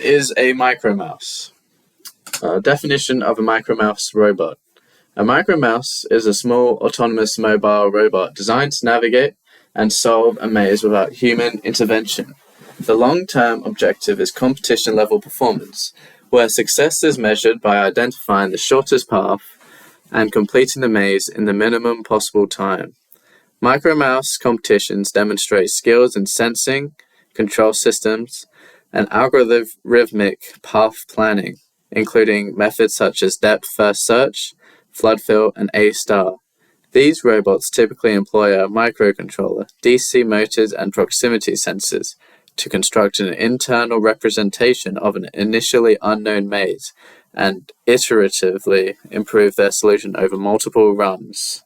is a Micromouse? Definition of a Micromouse robot. A Micromouse is a small autonomous mobile robot designed to navigate and solve a maze without human intervention. The long-term objective is competition-level performance, where success is measured by identifying the shortest path and completing the maze in the minimum possible time. Micromouse competitions demonstrate skills in sensing, control systems, and algorithmic path planning, including methods such as depth-first search, flood fill, and A-star. These robots typically employ a microcontroller, DC motors, and proximity sensors to construct an internal representation of an initially unknown maze and iteratively improve their solution over multiple runs.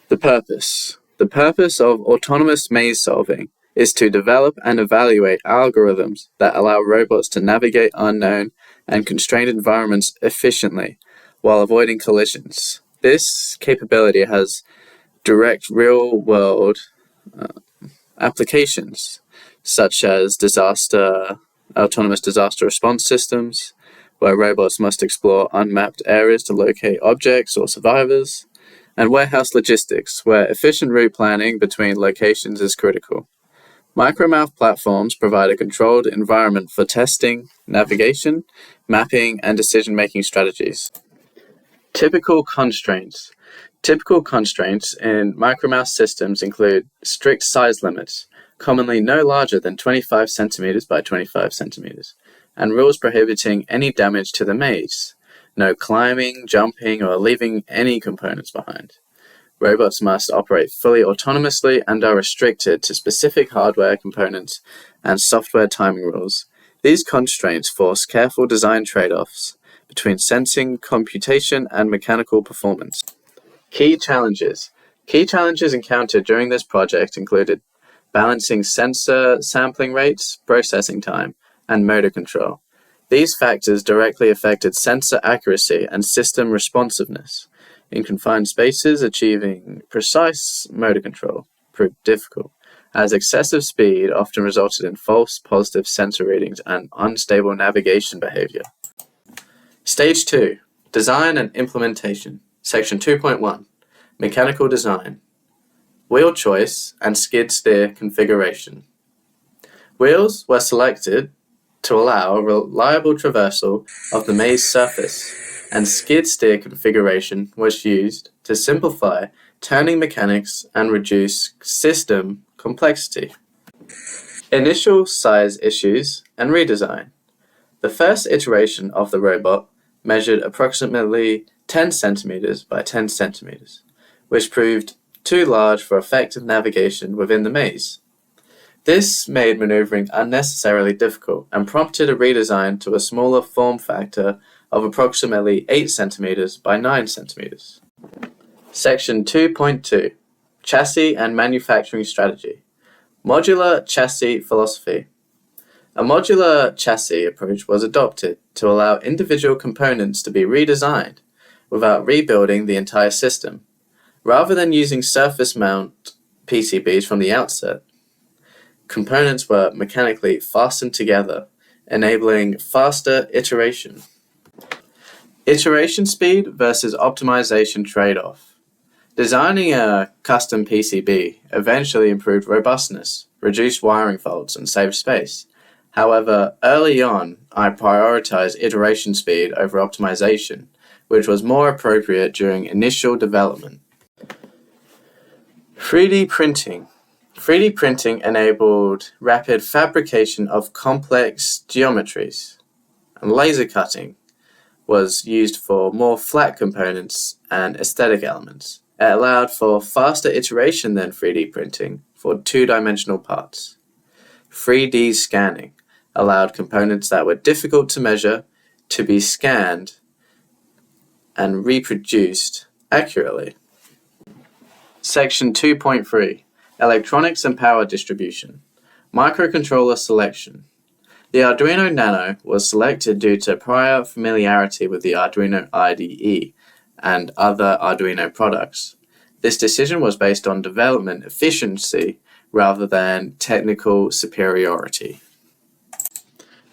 The purpose. The purpose of autonomous maze solving is to develop and evaluate algorithms that allow robots to navigate unknown and constrained environments efficiently while avoiding collisions. This capability has direct real-world applications, such as autonomous disaster response systems, where robots must explore unmapped areas to locate objects or survivors, and warehouse logistics, where efficient route planning between locations is critical. Micromouse platforms provide a controlled environment for testing, navigation, mapping, and decision-making strategies. Typical constraints. Typical constraints in Micromouse systems include strict size limits, commonly no larger than 25 centimeters by 25 centimeters, and rules prohibiting any damage to the maze. No climbing, jumping, or leaving any components behind. Robots must operate fully autonomously and are restricted to specific hardware components and software timing rules. These constraints force careful design trade-offs between sensing, computation, and mechanical performance. Key challenges. Key challenges encountered during this project included balancing sensor sampling rates, processing time, and motor control. These factors directly affected sensor accuracy and system responsiveness. In confined spaces, achieving precise motor control proved difficult, as excessive speed often resulted in false positive sensor readings and unstable navigation behavior. Stage 2. Design and Implementation. Section 2.1. Mechanical Design. Wheel choice and skid steer configuration. Wheels were selected to allow a reliable traversal of the maze surface, and skid steer configuration was used to simplify turning mechanics and reduce system complexity. Initial size issues and redesign. The first iteration of the robot measured approximately 10 centimeters by 10 centimeters, which proved too large for effective navigation within the maze. This made maneuvering unnecessarily difficult and prompted a redesign to a smaller form factor of approximately 8 centimeters by 9 centimeters. Section 2.2. Chassis and Manufacturing Strategy. Modular Chassis Philosophy. A modular chassis approach was adopted to allow individual components to be redesigned without rebuilding the entire system, rather than using surface mount PCBs from the outset. Components were mechanically fastened together, enabling faster iteration. Iteration speed versus optimization trade-off. Designing a custom PCB eventually improved robustness, reduced wiring faults, and saved space. However, early on, I prioritized iteration speed over optimization, which was more appropriate during initial development. 3D printing. 3D printing enabled rapid fabrication of complex geometries, and laser cutting was used for more flat components and aesthetic elements. It allowed for faster iteration than 3D printing for two-dimensional parts. 3D scanning allowed components that were difficult to measure to be scanned and reproduced accurately. Section 2.3. Electronics and Power Distribution. Microcontroller Selection. The Arduino Nano was selected due to prior familiarity with the Arduino IDE and other Arduino products. This decision was based on development efficiency rather than technical superiority.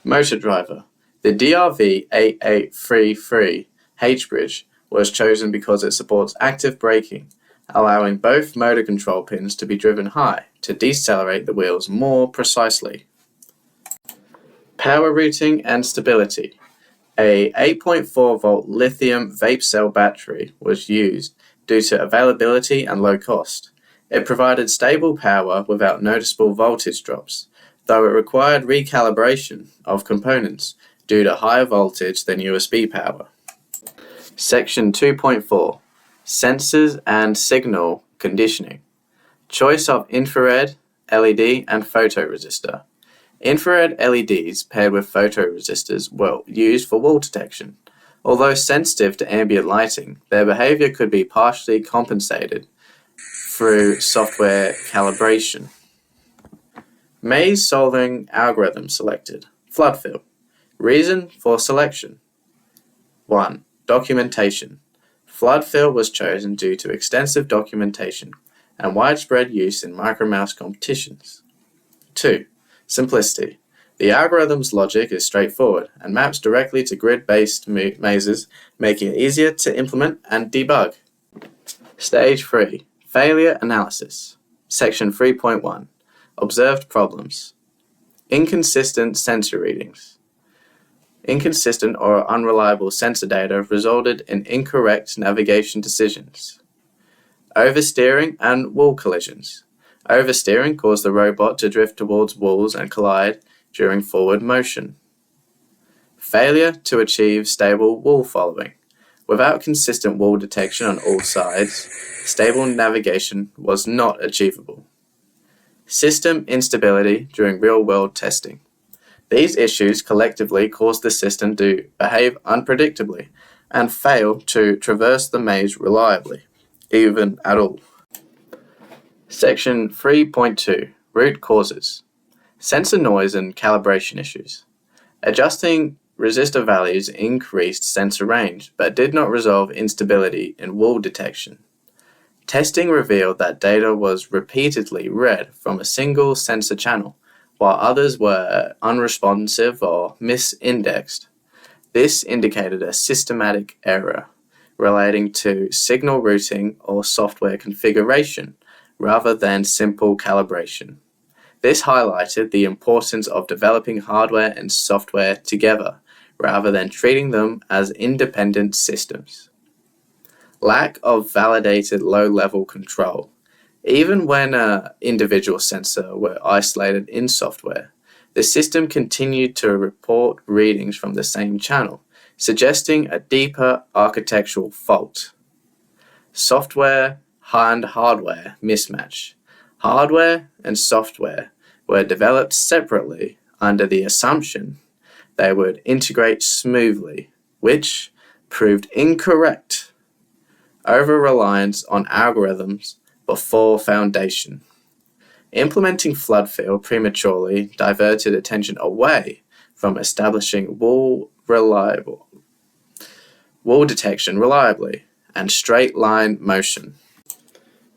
Motor driver. The DRV8833 H-bridge was chosen because it supports active braking, allowing both motor control pins to be driven high to decelerate the wheels more precisely. Power routing and stability. A 8.4 volt lithium vape cell battery was used due to availability and low cost. It provided stable power without noticeable voltage drops, though it required recalibration of components due to higher voltage than USB power. Section 2.4 Sensors and Signal Conditioning. Choice of infrared, LED, and photoresistor. Infrared LEDs paired with photoresistors were used for wall detection. Although sensitive to ambient lighting, their behavior could be partially compensated through software calibration. Maze solving algorithm selected. Flood fill. Reason for selection. 1. Documentation. Flood fill was chosen due to extensive documentation and widespread use in Micromouse competitions. 2. Simplicity. The algorithm's logic is straightforward and maps directly to grid-based mazes, making it easier to implement and debug. Stage 3. Failure Analysis. Section 3.1. Observed problems. Inconsistent sensor readings. Inconsistent or unreliable sensor data resulted in incorrect navigation decisions. Oversteering and wall collisions. Oversteering caused the robot to drift towards walls and collide during forward motion. Failure to achieve stable wall following. Without consistent wall detection on all sides, stable navigation was not achievable. System instability during real-world testing. These issues collectively caused the system to behave unpredictably and fail to traverse the maze reliably, even at all. Section 3.2 Root Causes. Sensor noise and calibration issues. Adjusting resistor values increased sensor range, but did not resolve instability in wall detection. Testing revealed that data was repeatedly read from a single sensor channel, while others were unresponsive or misindexed. This indicated a systematic error relating to signal routing or software configuration rather than simple calibration. This highlighted the importance of developing hardware and software together rather than treating them as independent systems. Lack of validated low-level control. Even when an individual sensor were isolated in software, the system continued to report readings from the same channel, suggesting a deeper architectural fault. Software and hardware mismatch. Hardware and software were developed separately under the assumption they would integrate smoothly, which proved incorrect. Over-reliance on algorithms before foundation. Implementing flood fill prematurely diverted attention away from establishing wall detection reliably and straight line motion.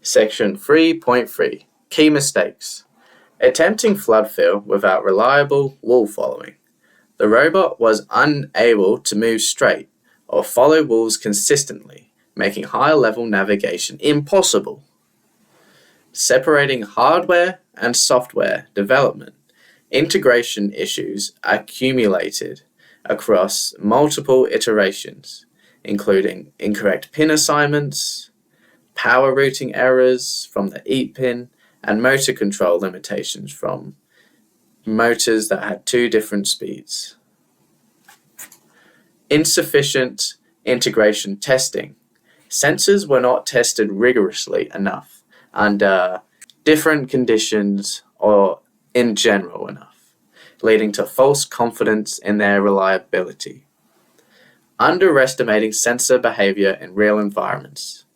Section 3.3 Key mistakes. Attempting flood fill without reliable wall following. The robot was unable to move straight or follow walls consistently, making higher level navigation impossible. Separating hardware and software development. Integration issues accumulated across multiple iterations, including incorrect pin assignments, power routing errors from the EAT pin, and motor control limitations from motors that had two different speeds. Insufficient integration testing. Sensors were not tested rigorously enough under different conditions or in general enough, leading to false confidence in their reliability. Underestimating sensor behavior in real environments.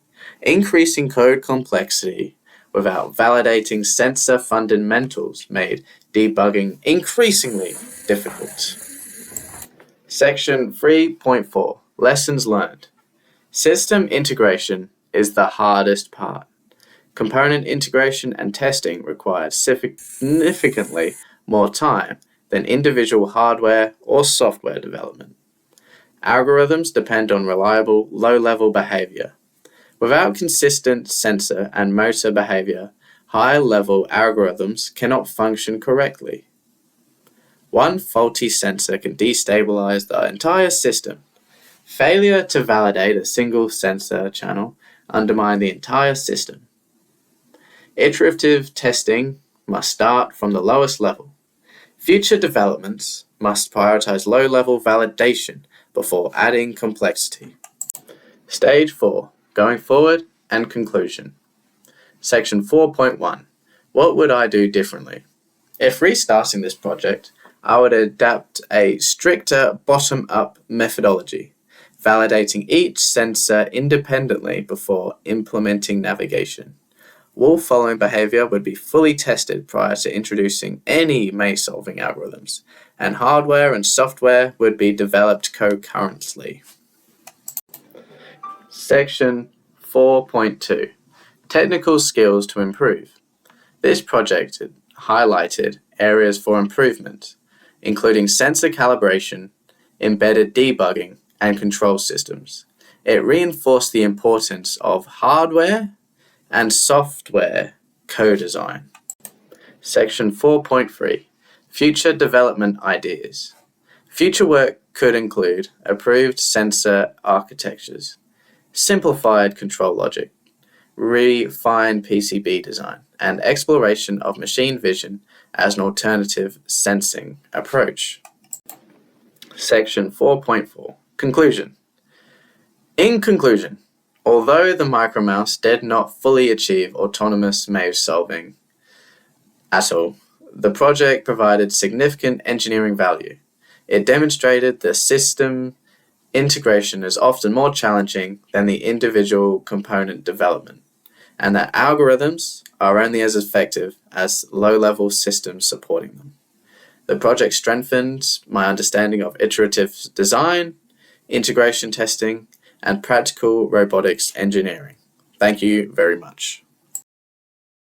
Increasing code complexity without validating sensor fundamentals made debugging increasingly difficult. Section 3.4 Lessons learned. System integration is the hardest part. Component integration and testing required significantly more time than individual hardware or software development. Algorithms depend on reliable, low-level behavior. Without consistent sensor and motor behavior, high-level algorithms cannot function correctly. One faulty sensor can destabilize the entire system. Failure to validate a single sensor channel undermines the entire system. Iterative testing must start from the lowest level. Future developments must prioritize low-level validation before adding complexity. Stage 4. Going forward and conclusion. Section 4.1. What would I do differently? If restarting this project, I would adapt a stricter bottom-up methodology, validating each sensor independently before implementing navigation. Wolf-following behavior would be fully tested prior to introducing any maze-solving algorithms, and hardware and software would be developed concurrently. Section 4.2. Technical skills to improve. This project highlighted areas for improvement, including sensor calibration, embedded debugging, and control systems. It reinforced the importance of hardware and software co-design. Section 4.3. Future development ideas. Future work could include approved sensor architectures, simplified control logic, refined PCB design, and exploration of machine vision as an alternative sensing approach. Section 4.4. Conclusion. In conclusion, although the Micromouse did not fully achieve autonomous maze solving at all, the project provided significant engineering value. It demonstrated that system integration is often more challenging than the individual component development, and that algorithms are only as effective as low-level systems supporting them. The project strengthened my understanding of iterative design, integration testing, and practical robotics engineering. Thank you very much.